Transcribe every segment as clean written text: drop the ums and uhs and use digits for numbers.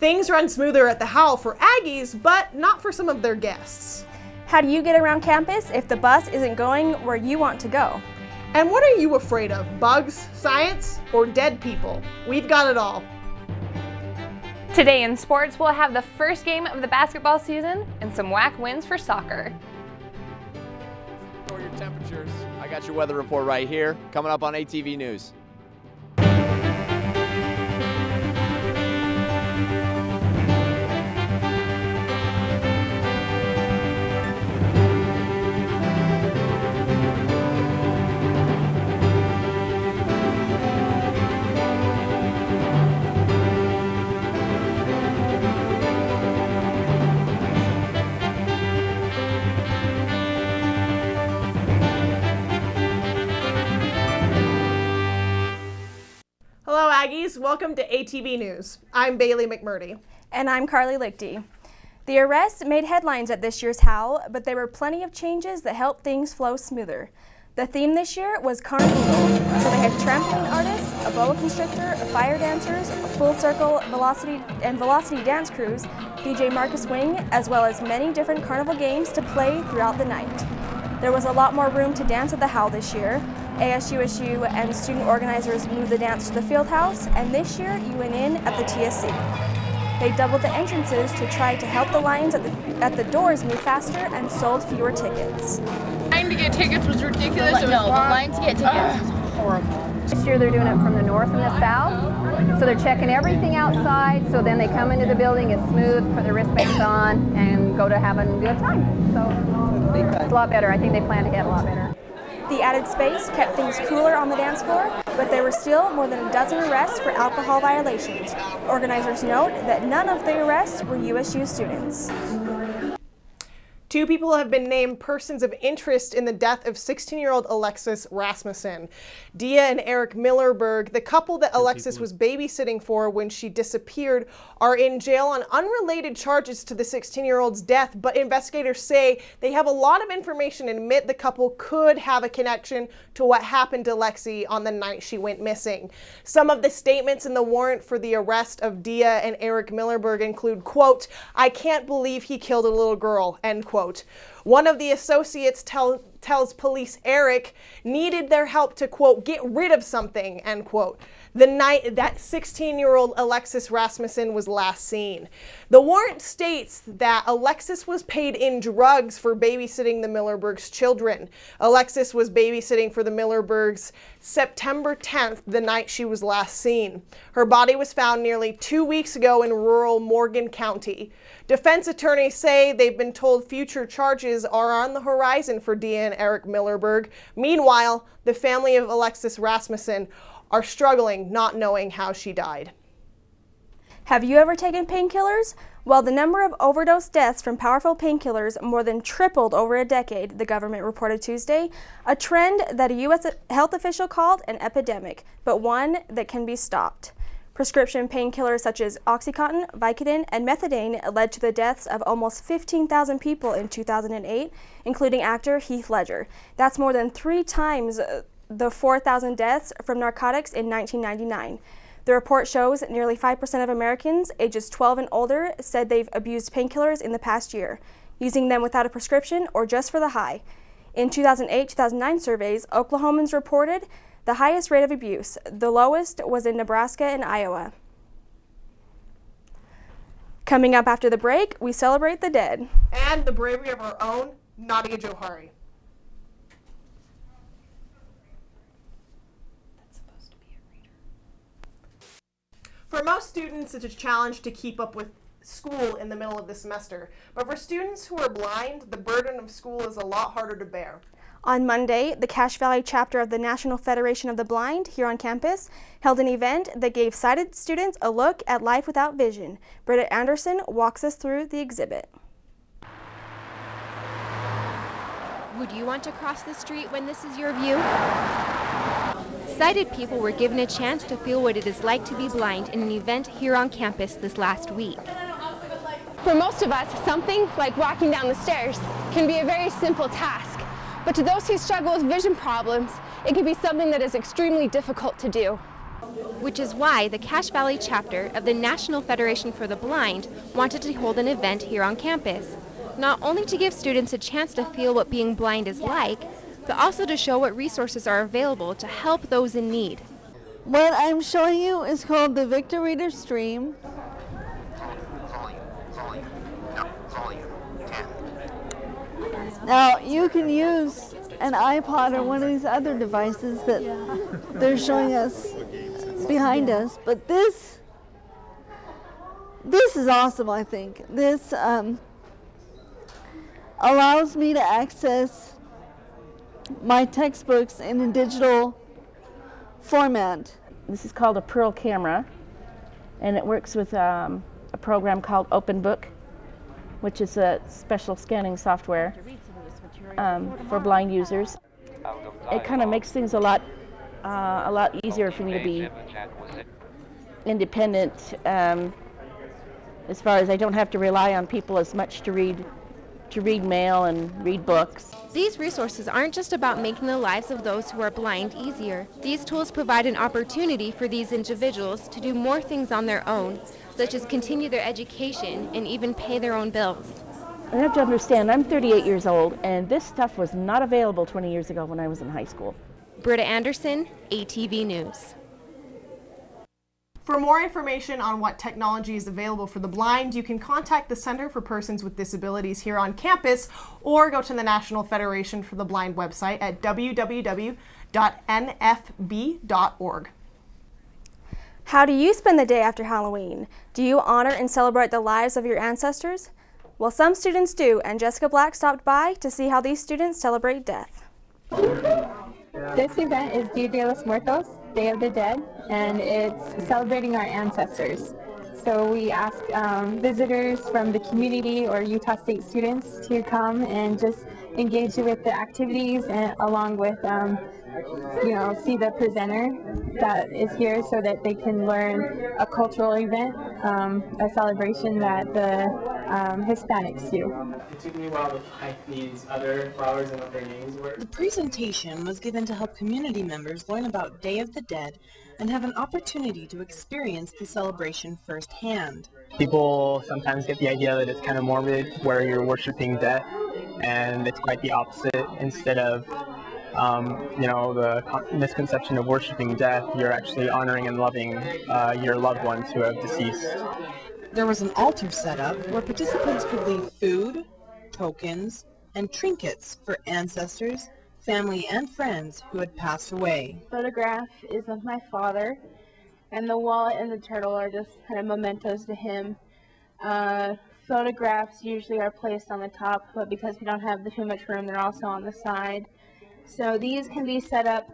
Things run smoother at the Howl for Aggies, but not for some of their guests. How do you get around campus if the bus isn't going where you want to go? And what are you afraid of? Bugs, science, or dead people? We've got it all. Today in sports, we'll have the first game of the basketball season and some whack wins for soccer. For your temperatures, I got your weather report right here, coming up on ATV News. Hello Aggies, welcome to ATV News. I'm Bailey McMurdy. And I'm Carly Lichty. The arrests made headlines at this year's Howl, but there were plenty of changes that helped things flow smoother. The theme this year was Carnival, so they had trampoline artists, a boa constrictor, fire dancers, full circle velocity dance crews, DJ Marcus Wing, as well as many different carnival games to play throughout the night. There was a lot more room to dance at the Howl this year. ASUSU and student organizers moved the dance to the field house, and this year UNN at the TSC. They doubled the entrances to try to help the lines at the doors move faster and sold fewer tickets. The line to get tickets was ridiculous. The line to get tickets was horrible. This year they're doing it from the north and the south, so they're checking everything outside, so then they come into the building, it's smooth, put their wristbands on, and go to having a good time. So it's a lot better. I think they plan to get a lot better. The added space kept things cooler on the dance floor, but there were still more than a dozen arrests for alcohol violations. Organizers note that none of the arrests were USU students. 2 people have been named persons of interest in the death of 16-year-old Alexis Rasmussen. Dia and Eric Millerberg, the couple that Alexis was babysitting for when she disappeared, are in jail on unrelated charges to the 16-year-old's death, but investigators say they have a lot of information and admit the couple could have a connection to what happened to Lexi on the night she went missing. Some of the statements in the warrant for the arrest of Dia and Eric Millerberg include, quote, "I can't believe he killed a little girl," end quote. One of the associates tells police Eric needed their help to, quote, "get rid of something," end quote, the night that 16-year-old Alexis Rasmussen was last seen. The warrant states that Alexis was paid in drugs for babysitting the Millerbergs' children. Alexis was babysitting for the Millerbergs September 10th, the night she was last seen. Her body was found nearly 2 weeks ago in rural Morgan County. Defense attorneys say they've been told future charges are on the horizon for Dia and Eric Millerberg. Meanwhile, the family of Alexis Rasmussen are struggling not knowing how she died. Have you ever taken painkillers? Well, the number of overdose deaths from powerful painkillers more than tripled over a decade, the government reported Tuesday, a trend that a U.S. health official called an epidemic, but one that can be stopped. Prescription painkillers such as Oxycontin, Vicodin, and Methadone led to the deaths of almost 15,000 people in 2008, including actor Heath Ledger. That's more than 3 times the 4,000 deaths from narcotics in 1999. The report shows nearly 5% of Americans ages 12 and older said they've abused painkillers in the past year, using them without a prescription or just for the high. In 2008-2009 surveys, Oklahomans reported the highest rate of abuse. The lowest was in Nebraska and Iowa. Coming up after the break, we celebrate the dead. And the bravery of our own Nadia Johari. For most students, it's a challenge to keep up with school in the middle of the semester. But for students who are blind, the burden of school is a lot harder to bear. On Monday, the Cache Valley chapter of the National Federation of the Blind here on campus held an event that gave sighted students a look at life without vision. Britta Anderson walks us through the exhibit. Would you want to cross the street when this is your view? Sighted people were given a chance to feel what it is like to be blind in an event here on campus this last week. For most of us, something like walking down the stairs can be a very simple task. But to those who struggle with vision problems, it can be something that is extremely difficult to do. which is why the Cache Valley chapter of the National Federation for the Blind wanted to hold an event here on campus, not only to give students a chance to feel what being blind is like, but also to show what resources are available to help those in need. What I'm showing you is called the Victor Reader Stream. Now you can use an iPod or one of these other devices that they're showing us behind us, but this is awesome. I think this allows me to access my textbooks in a digital format. This is called a Pearl camera, and it works with a program called OpenBook, which is a special scanning software for blind users. It kind of makes things a lot easier for me to be independent, as far as I don't have to rely on people as much to read mail and read books. These resources aren't just about making the lives of those who are blind easier. These tools provide an opportunity for these individuals to do more things on their own, such as continue their education and even pay their own bills. You have to understand, I'm 38 years old, and this stuff was not available 20 years ago when I was in high school. Britta Anderson, ATV News. For more information on what technology is available for the blind, you can contact the Center for Persons with Disabilities here on campus or go to the National Federation for the Blind website at www.nfb.org. How do you spend the day after Halloween? Do you honor and celebrate the lives of your ancestors? Well, some students do, and Jessica Black stopped by to see how these students celebrate death. This event is Dia de los Muertos, Day of the Dead, and it's celebrating our ancestors. So we ask visitors from the community or Utah State students to come and just engage with the activities, and along with see the presenter that is here so that they can learn a cultural event, a celebration that the Hispanics do. It took me a while to find these other flowers and what their names were. The presentation was given to help community members learn about Day of the Dead and have an opportunity to experience the celebration firsthand. People sometimes get the idea that it's kind of morbid, where you're worshiping death, and it's quite the opposite. Instead of the misconception of worshiping death, you're actually honoring and loving your loved ones who have deceased. There was an altar set up where participants could leave food, tokens, and trinkets for ancestors, family, and friends who had passed away. Photograph is of my father, and the wallet and the turtle are just kind of mementos to him. Photographs usually are placed on the top, but because we don't have too much room, they're also on the side. So these can be set up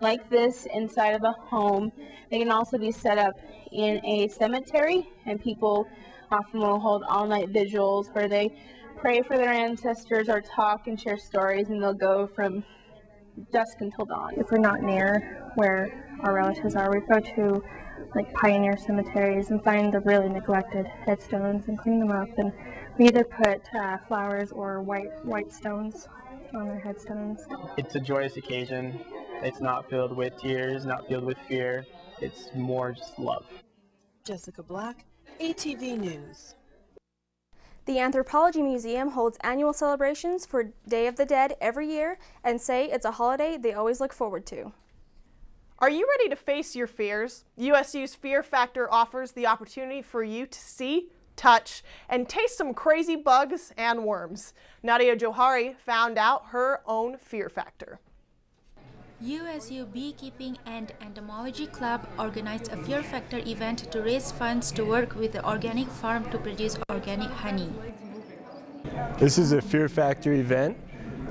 like this inside of a home. They can also be set up in a cemetery, and people often will hold all-night vigils where they pray for their ancestors or talk and share stories, and they'll go from dusk until dawn. If we're not near where our relatives are, we go to like pioneer cemeteries and find the really neglected headstones and clean them up, and we either put flowers or white stones on their headstones. It's a joyous occasion. It's not filled with tears, not filled with fear. It's more just love. Jessica Black, ATV News. The Anthropology Museum holds annual celebrations for Day of the Dead every year and say it's a holiday they always look forward to. Are you ready to face your fears? USU's Fear Factor offers the opportunity for you to see, touch, and taste some crazy bugs and worms. Nadia Johari found out her own fear factor. USU Beekeeping and Entomology Club organized a Fear Factor event to raise funds to work with the organic farm to produce organic honey. This is a Fear Factor event.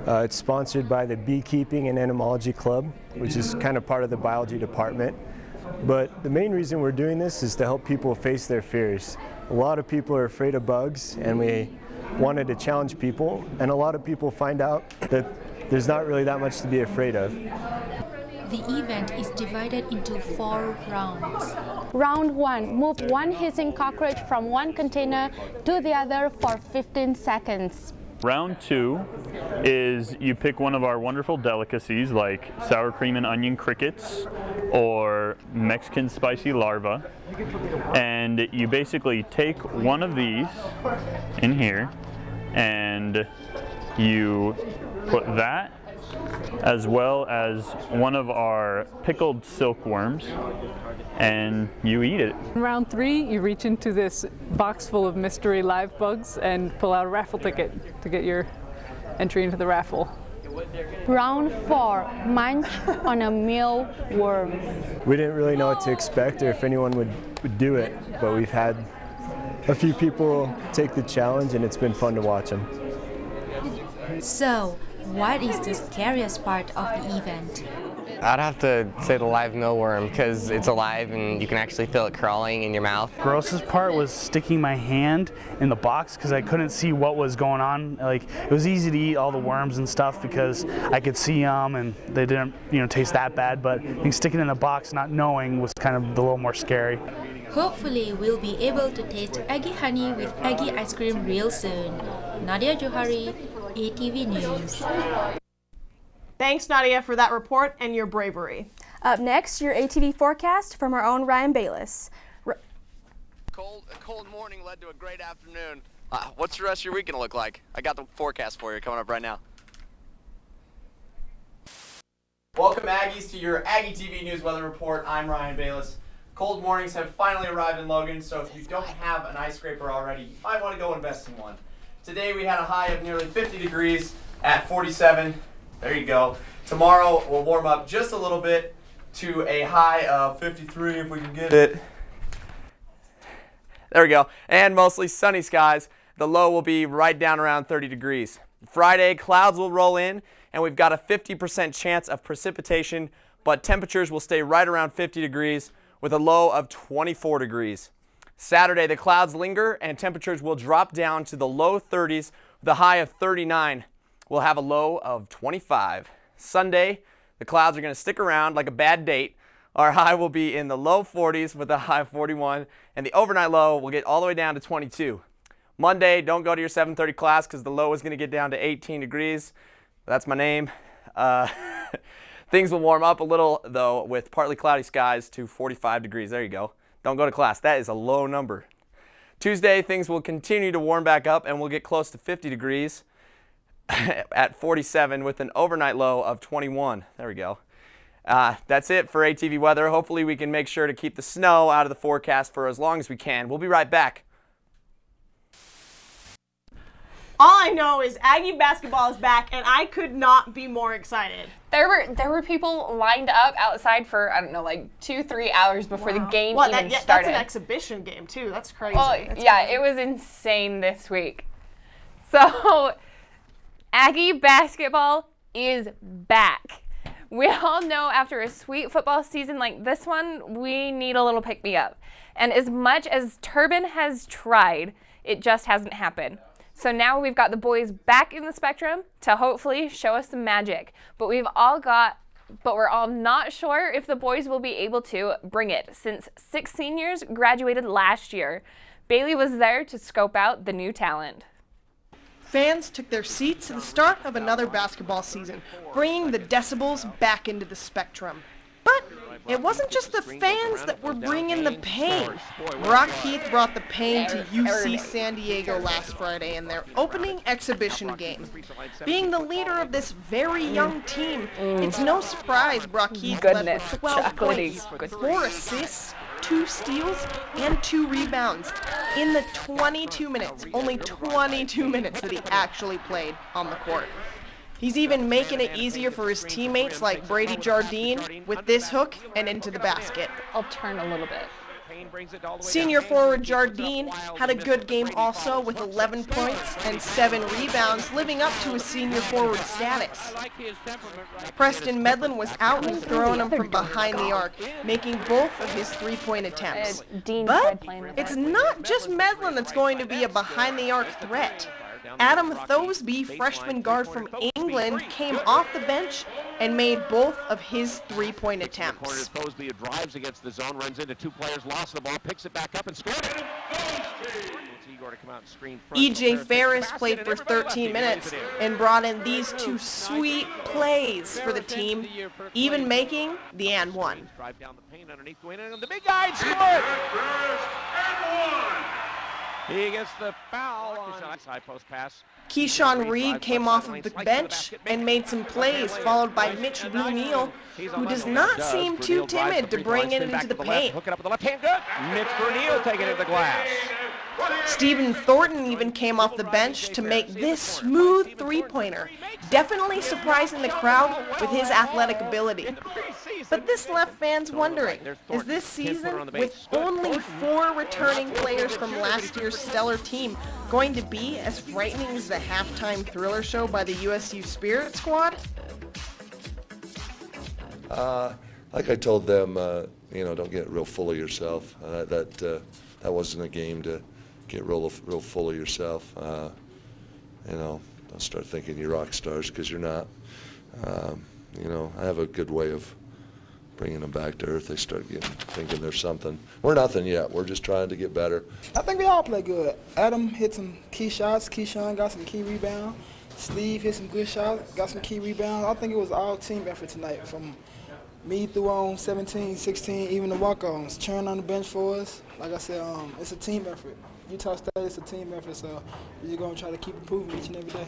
It's sponsored by the Beekeeping and Entomology Club, which is kind of part of the biology department. But the main reason we're doing this is to help people face their fears. A lot of people are afraid of bugs, and we wanted to challenge people, and a lot of people find out that there's not really that much to be afraid of. The event is divided into 4 rounds. Round 1, move one hissing cockroach from one container to the other for 15 seconds. Round 2 is you pick one of our wonderful delicacies like sour cream and onion crickets or Mexican spicy larva, and you basically take one of these in here and you put that as well as one of our pickled silkworms and you eat it. In round 3, you reach into this box full of mystery live bugs and pull out a raffle ticket to get your entry into the raffle. Round 4, munch on a mealworm. We didn't really know what to expect or if anyone would do it, but we've had a few people take the challenge and it's been fun to watch them. So, what is the scariest part of the event? I'd have to say the live mealworm because it's alive and you can actually feel it crawling in your mouth. Grossest part was sticking my hand in the box because I couldn't see what was going on. Like, it was easy to eat all the worms and stuff because I could see them and they didn't, taste that bad. But sticking in the box, not knowing, was kind of a little more scary. Hopefully, we'll be able to taste Aggie honey with Aggie ice cream real soon. Nadia Johari, ATV News. Thanks, Nadia, for that report and your bravery. Up next, your ATV forecast from our own Ryan Bayless. A cold morning led to a great afternoon. What's the rest of your week gonna look like? I got the forecast for you coming up right now. Welcome, Aggies, to your Aggie TV News Weather Report. I'm Ryan Bayless. Cold mornings have finally arrived in Logan, so if you don't have an ice scraper already, you might want to go invest in one. Today we had a high of nearly 50 degrees at 47. There you go. Tomorrow we'll warm up just a little bit to a high of 53 if we can get it. There we go. And mostly sunny skies. The low will be right down around 30 degrees. Friday, clouds will roll in, and we've got a 50% chance of precipitation, but temperatures will stay right around 50 degrees with a low of 24 degrees. Saturday, the clouds linger, and temperatures will drop down to the low 30s with a high of 39. We'll have a low of 25. Sunday, the clouds are going to stick around like a bad date. Our high will be in the low 40s with a high of 41, and the overnight low will get all the way down to 22. Monday, don't go to your 7:30 class because the low is going to get down to 18 degrees. That's my name. Things will warm up a little, though, with partly cloudy skies to 45 degrees. There you go. Don't go to class. That is a low number. Tuesday, things will continue to warm back up, and we'll get close to 50 degrees. At 47 with an overnight low of 21. There we go. That's it for ATV weather. Hopefully we can make sure to keep the snow out of the forecast for as long as we can. We'll be right back. All I know is Aggie basketball is back, and I could not be more excited. There were people lined up outside for, I don't know, like 2-3 hours before the game even started. That's an exhibition game, too. That's crazy. Well, it was insane this week. So, Aggie basketball is back. We all know after a sweet football season like this one, we need a little pick-me-up. And as much as Turbin has tried, it just hasn't happened. So now we've got the boys back in the spectrum to hopefully show us some magic. But we're all not sure if the boys will be able to bring it since 6 seniors graduated last year. Bailey was there to scope out the new talent. Fans took their seats at the start of another basketball season, bringing the decibels back into the spectrum. But it wasn't just the fans that were bringing the pain. Brock Heath brought the pain to UC San Diego last Friday in their opening exhibition game. Being the leader of this very young team, it's no surprise Brock Heath led with 12 points, 4 assists, 2 steals, and 2 rebounds in the 22 minutes, only 22 minutes that he actually played on the court. He's even making it easier for his teammates like Brady Jardine with this hook and into the basket. I'll turn a little bit. Senior forward Jardine had a good game also with 11 points and 7 rebounds, living up to his senior forward status. Preston Medlin was out and throwing him from behind the arc, making both of his 3-point attempts. But it's not just Medlin that's going to be a behind-the-arc threat. Adam Thosby, freshman guard from England, came off the bench and made both of his 3-point attempts. Thosby drives against the zone, runs into 2 players, lost the ball, picks it back up and scores. E.J. Ferris played for 13 minutes and brought in these two sweet plays for the team, even making the and one. The big guy scored! He gets the foul on high post pass. Keyshawn Reed came off of the bench and made some plays, followed by Mitch Blumeal, who does not seem too timid to bring it into the paint. Hook it up with the left hand, good. Mitch Blumeal taking it to the glass. Stephen Thornton even came off the bench to make this smooth three-pointer, definitely surprising the crowd with his athletic ability. But this left fans wondering, is this season, with only 4 returning players from last year's stellar team, going to be as frightening as the halftime thriller show by the USU Spirit Squad? Like I told them, don't get real full of yourself. That wasn't a game to get real full of yourself. Don't start thinking you're rock stars, because you're not. I have a good way of bringing them back to earth. They start thinking there's something. We're nothing yet. We're just trying to get better. I think we all play good. Adam hit some key shots. Keyshawn got some key rebounds. Steve hit some good shots, got some key rebounds. I think it was all team effort tonight, from me through on 17, 16, even the walk-ons. Churn on the bench for us. Like I said, it's a team effort. Utah State is a team effort, so we're going to try to keep improving each and every day.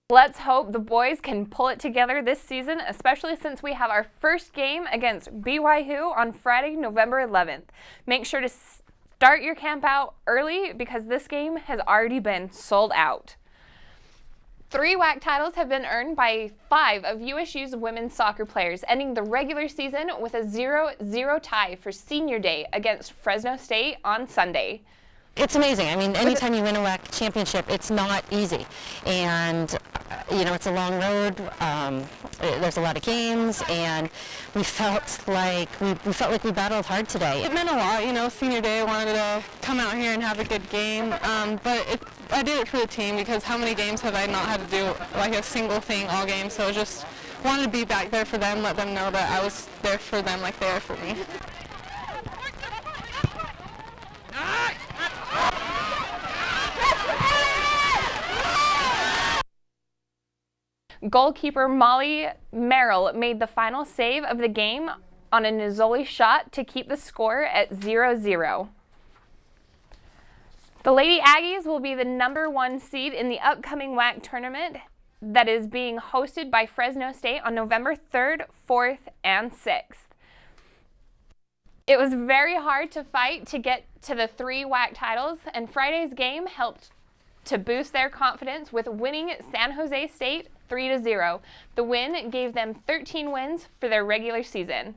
Let's hope the boys can pull it together this season, especially since we have our first game against BYU on Friday, November 11th. Make sure to start your camp out early, because this game has already been sold out. 3 WAC titles have been earned by 5 of USU's women's soccer players, ending the regular season with a 0-0 tie for Senior Day against Fresno State on Sunday. It's amazing. I mean, anytime you win a WAC championship, it's not easy. And, it's a long road. There's a lot of games, and we felt like we battled hard today. It meant a lot, Senior Day. I wanted to come out here and have a good game. But I did it for the team, because how many games have I not had to do like a single thing all game? So I just wanted to be back there for them, let them know that I was there for them like they are for me. Goalkeeper Molly Merrill made the final save of the game on a Nizzoli shot to keep the score at 0-0. The Lady Aggies will be the #1 seed in the upcoming WAC tournament that is being hosted by Fresno State on November 3rd, 4th, and 6th. It was very hard to fight to get to the 3 WAC titles, and Friday's game helped to boost their confidence with winning San Jose State 3-0. The win gave them 13 wins for their regular season.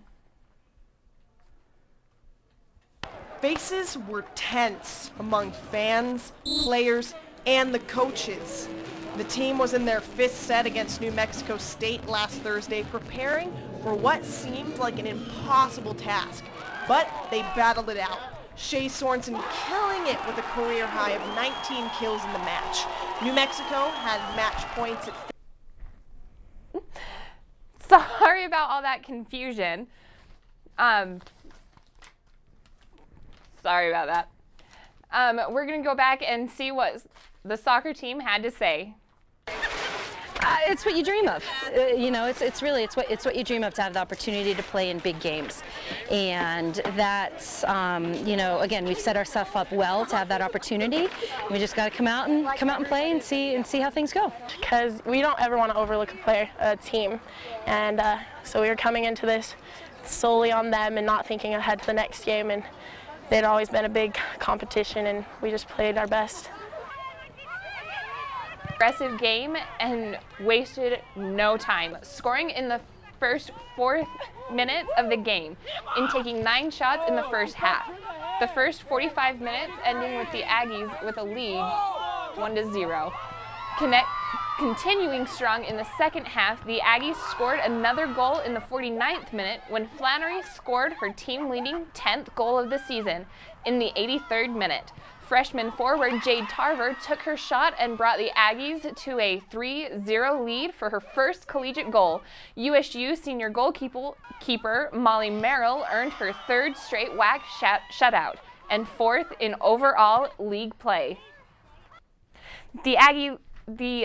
Faces were tense among fans, players, and the coaches. The team was in their 5th set against New Mexico State last Thursday, preparing for what seemed like an impossible task, but they battled it out. Shea Sorensen killing it with a career high of 19 kills in the match. New Mexico had match points at... Sorry about all that confusion. Sorry about that. We're going to go back and see what the soccer team had to say. It's what you dream of. It's what you dream of, to have the opportunity to play in big games, and that's again, we've set ourselves up well to have that opportunity. We just got to come out and play and see how things go. Because we don't ever want to overlook a team, and so we were coming into this solely on them and not thinking ahead to the next game. And they'd always been a big competition, and we just played our best. Aggressive game and wasted no time, scoring in the first 4 minutes of the game and taking 9 shots in the first half. The first 45 minutes ending with the Aggies with a lead 1-0. Continuing strong in the second half, the Aggies scored another goal in the 49th minute when Flannery scored her team-leading 10th goal of the season in the 83rd minute. Freshman forward Jade Tarver took her shot and brought the Aggies to a 3-0 lead for her first collegiate goal. USU senior goalkeeper Molly Merrill earned her 3rd straight WAC shutout. and 4th in overall league play. The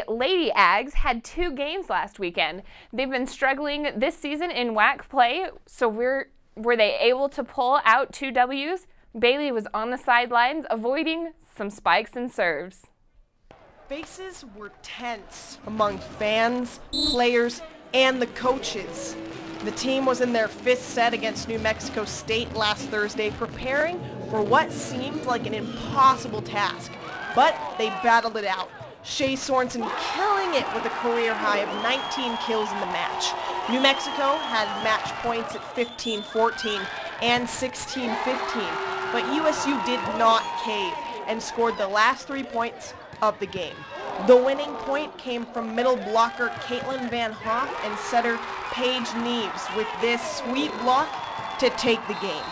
Lady Ags had 2 games last weekend. They've been struggling this season in WAC play, so were they able to pull out 2 W's? Bailey was on the sidelines avoiding some spikes and serves. Faces were tense among fans, players, and the coaches. The team was in their 5th set against New Mexico State last Thursday, preparing for what seemed like an impossible task, but they battled it out. Shea Sorensen killing it with a career high of 19 kills in the match. New Mexico had match points at 15-14 and 16-15, but USU did not cave and scored the last 3 points of the game. The winning point came from middle blocker Caitlin Van Hoff and setter Paige Neves with this sweet block to take the game.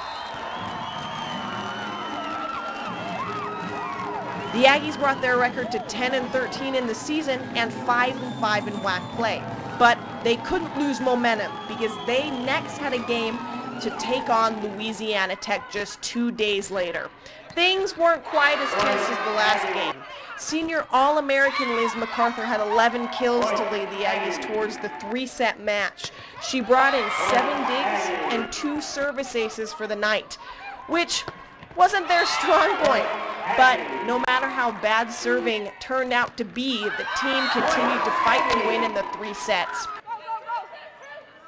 The Aggies brought their record to 10-13 in the season and 5-5 in WAC play, but they couldn't lose momentum because they next had a game to take on Louisiana Tech just 2 days later. Things weren't quite as tense as the last game. Senior All-American Liz MacArthur had 11 kills to lead the Aggies towards the 3-set match. She brought in 7 digs and 2 service aces for the night, which wasn't their strong point. But no matter how bad serving turned out to be, the team continued to fight to win in the 3 sets.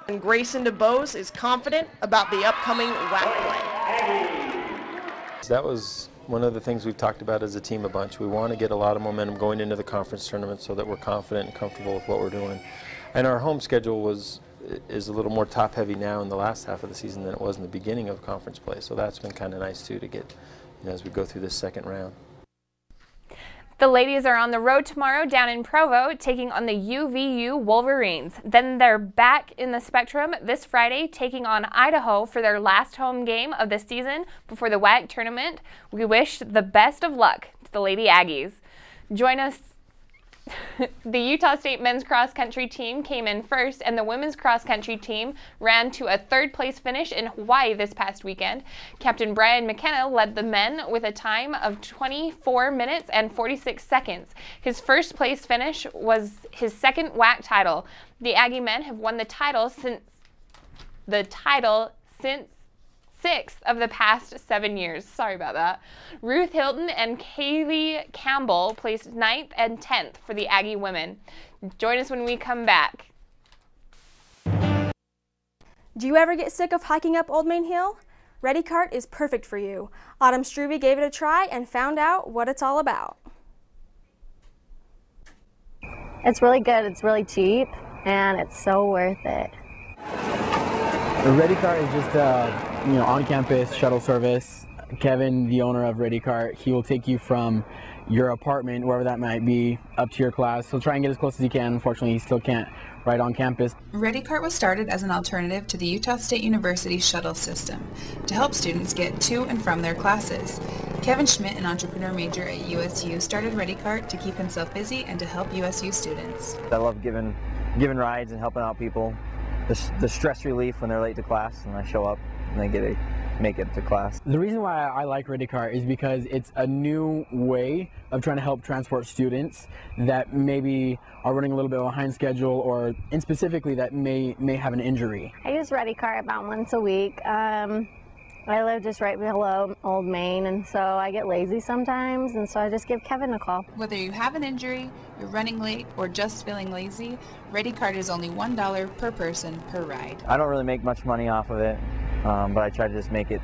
And Grayson DeBose is confident about the upcoming WAC play. That was one of the things we've talked about as a team a bunch. We want to get a lot of momentum going into the conference tournament so that we're confident and comfortable with what we're doing. And our home schedule is a little more top-heavy now in the last half of the season than it was in the beginning of conference play. So that's been kind of nice too to get, as we go through this second round. The ladies are on the road tomorrow down in Provo, taking on the UVU Wolverines. Then they're back in the Spectrum this Friday, taking on Idaho for their last home game of the season before the WAC tournament. We wish the best of luck to the Lady Aggies. Join us. The Utah State men's cross country team came in first, and the women's cross country team ran to a 3rd place finish in Hawaii this past weekend. Captain Brian McKenna led the men with a time of 24 minutes and 46 seconds. His 1st place finish was his 2nd WAC title. The Aggie men have won the title since 6 of the past 7 years. Sorry about that. Ruth Hilton and Kaylee Campbell placed 9th and 10th for the Aggie women. Join us when we come back. Do you ever get sick of hiking up Old Main Hill? Ready Cart is perfect for you. Autumn Struve gave it a try and found out what it's all about. It's really good, it's really cheap, and it's so worth it. The Ready Cart is just on-campus shuttle service. Kevin, the owner of Ready Cart, he will take you from your apartment, wherever that might be, up to your class. He'll try and get as close as he can. Unfortunately, he still can't ride on campus. Ready Cart was started as an alternative to the Utah State University shuttle system to help students get to and from their classes. Kevin Schmidt, an entrepreneur major at USU, started Ready Cart to keep himself busy and to help USU students. I love giving rides and helping out people. The stress relief when they're late to class and I show up and they get to make it to class. The reason why I like Ready Cart is because it's a new way of trying to help transport students that maybe are running a little bit behind schedule or specifically that may have an injury. I use Ready Cart about once a week. I live just right below Old Main, and so I get lazy sometimes, and so I just give Kevin a call. Whether you have an injury, you're running late, or just feeling lazy, Ready Cart is only $1 per person per ride. I don't really make much money off of it, but I try to just make it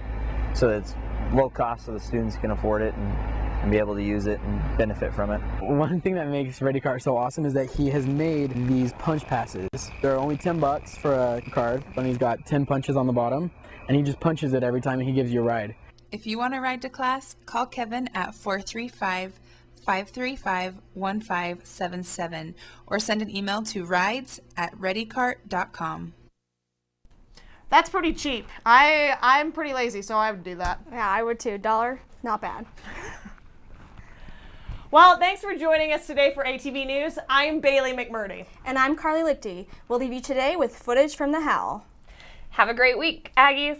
so that it's low cost so the students can afford it and be able to use it and benefit from it. One thing that makes Ready Cart so awesome is that he has made these punch passes. They're only $10 for a card, and he's got 10 punches on the bottom, and he just punches it every time he gives you a ride. If you want to ride to class, call Kevin at 435-535-1577 or send an email to rides@readycart.com. That's pretty cheap. I'm pretty lazy, so I would do that. Yeah, I would too. $1, not bad. Well, thanks for joining us today for ATV News. I'm Bailey McMurdy. And I'm Carly Lichty. We'll leave you today with footage from the Howl. Have a great week, Aggies.